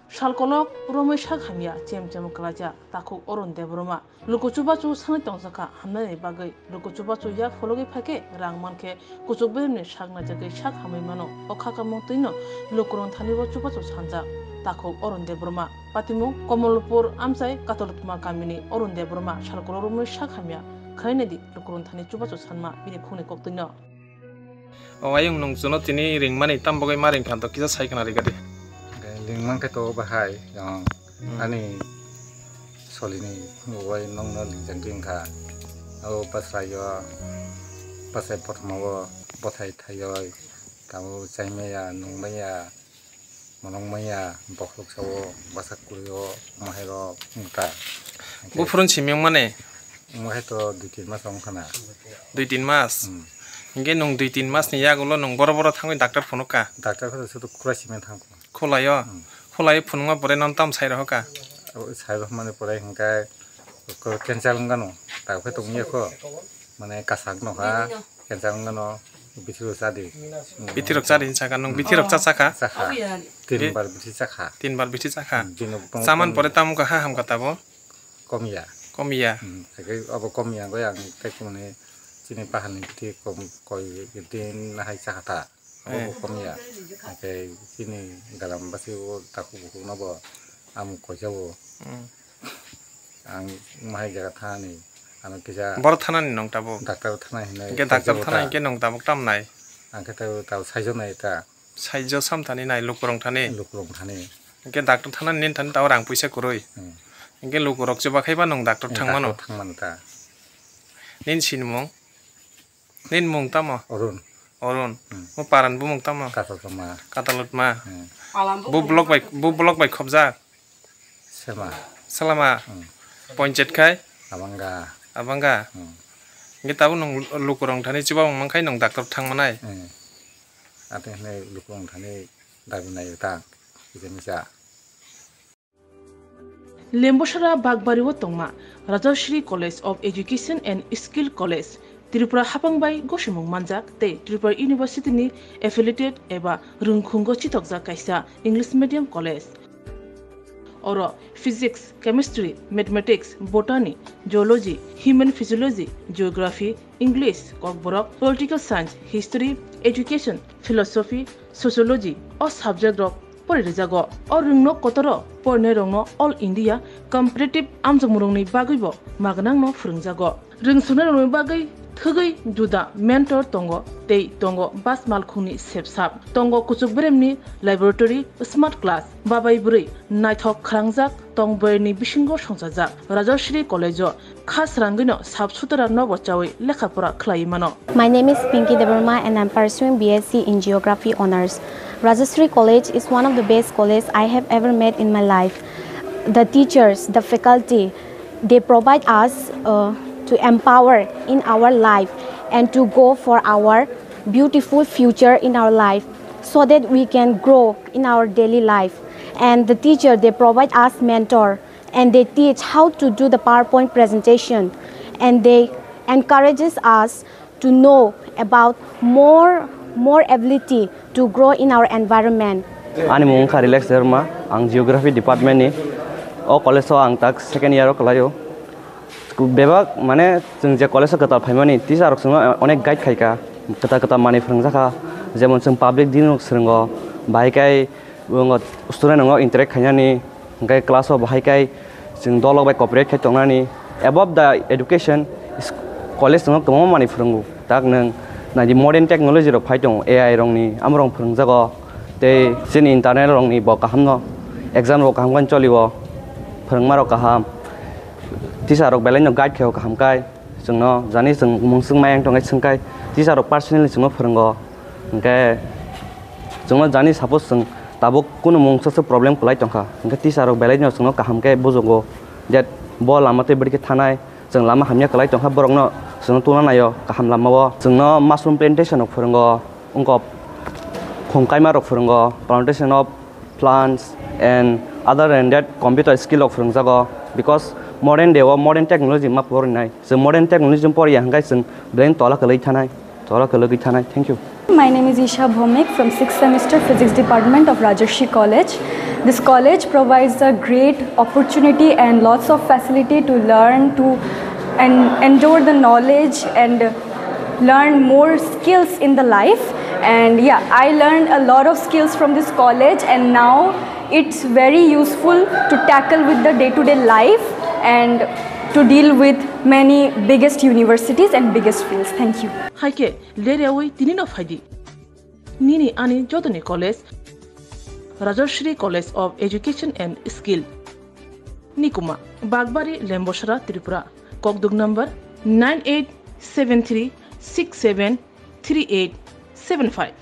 Shalkolok Romeshak Hamya Chem Kalaja Taku Arun Debroma Lukuchubachu Sanitonsaka Hamnani Bagwi Lukuchubachu Yak Fologi Pake Rangmanke Kuchubini Shagna Jagi Shak Hamimano Okaka Montino Lukuron Tanibo Chubachu Sanja Taku Arun Debroma Patimu Komolpur Amsai Katolutma Kamini Arun Debroma Shalkolok Romeshak Hamya Kainedi Lukuron Tani Chubachu Sanma Bini Kuni Koptino Ayung nung sunod tini ring mani tambagay maring kanto kita say kanari gadi. Lingman kato bahay yang ani solini uway nong no lingjangking ka au pasrayo pasay potmawo potay tayoy kamu saymaya nungmaya monongmaya boklok sawo basakuryo mahero ngka Bufurun simyong mane mahay to 2-3 mas ong kana 2-3 mas Inge nung 2-3 mas ni yagulo nung boro-boro thangwi doctor Phunuk ka doctor ko sudu kurasimen thangko kholayo kholayo Phunuk pore nantam sairo ka sairo mane pore hingkai ko cancel ngano ta ko tungye ko mane kasak no ha cancel ngano bitirok sadi saka nung bitirok saka tin bar biti saka saman pore tamu ka ha ham katabo komia kai abo komia go yang kai mane sini pahan itu koi itu nahai cakata, aku komia, kayak sini dalam bahasa taku buku nabo, amu kojau, ang mahai jaga ni, anu kerja. Baru tanah ni nong tabu. Dokter tanah ini. Kita dokter tanah ini nong tabu tam nai. Ang kita tahu saijo nai ta. Saijo sam tani nai lukurong tani. Kita dokter tanah ni tani tahu orang puisa kuroi. Kita lukurok coba kaiba nong dokter tangmano. Ta. Nin sinmong. Nin mung tamo Arun mo paran bu mung tamo katalut ma bu blok bai khobja selama poncet kai abangga ngita bu nong lukurong thani chiba mong kai nong doctor thangmanai ate ne lukurong thani dabinai ta kijemisa Lemboshara Bagbariwo Tongma Rajashri College of Education and Skill College Tripura Hapangbai Goshimung Manjak te Tripura University ni affiliated eba Rungkhungo Chitokja kaisa English Medium College Oro Physics, Chemistry, Mathematics, Botany, Geology, Human Physiology, Geography, English, Kokborok, Political Science, History, Education, Philosophy, Sociology or subject of Porijago or Rungno Kotoro Pornerongno All India Competitive Amjamurungni Bagwibo Magnang no Frungjago Rungsunarong Bagay Thugai Juda Mentor Tongo Tei Tongo Bas Malkhuni Sepsap Tongo Kuchuk Bremni Laboratory Smart Class Babai Buri Naithok Krangjak Tongberni Bishingo Songsajak Rajashri College Khas Rangino Sabsutara Nobo Chawi Lekhapura Klaimano My name is Pinky Debarma and I'm pursuing BSc in Geography Honors. Rajashri College is one of the best colleges I have ever met in my life. The teachers, the faculty, they provide us to empower in our life and to go for our beautiful future in our life so that we can grow in our daily life. And the teacher, they provide us mentor and they teach how to do the PowerPoint presentation and they encourages us to know about more ability to grow in our environment. Ani mung ka relax derma ang geography department ni o college so ang tak second year kalayo bebak mane jeng je college kata phaimani teacher rok sung onek guide khaika kata mani phrungjaka jemon jeng public din rok srungo bai kai bungo student ngo interact khainani gai class of bai kai jeng dolok bai cooperate khai tongnani above the education college ngo tomo mani phrungu tak nang na di modern technology rok phai tong AI rong ni amrong phrungjago te sin internet rong ni bo kahamno exam rok kaham kan cholibo phrungma rok kaham teacher rok belai no guide kheo kaham kai jengno jani jeng mungsung mayang tongai sungkai teacher rok personally jengno phrungo engke jengno jani suppose jeng tabuk kuno mungsa problem kulai tongkha engke teacher rok belai no jengno kaham kai bojogo that bo lamate bidike thanai jeng lama hamya kalai tongkha borokno jeng tuna nayo kaham lamawo jengno mushroom plantation rok phrungo ungko khongkaima rok phrungo plantation of plants and other than that computer skill rok phrungjago because modern day or modern technology ma porinai so modern technology por yang guys brain tola kalai thanai thank you. My name is Isha Bhomik from 6th semester physics department of Rajashri College. This college provides a great opportunity and lots of facility to learn and endure the knowledge and learn more skills in the life. And yeah, I learned a lot of skills from this college, and now it's very useful to tackle with the day-to-day life and to deal with many biggest universities and biggest fields. Thank you. Haike lerewi tinino faidi. Nini ani jodoni college, Rajashri College of Education and Skill. Nikuma, Bagbari, Lemboshra, Tripura. Kokdug number 9873673875.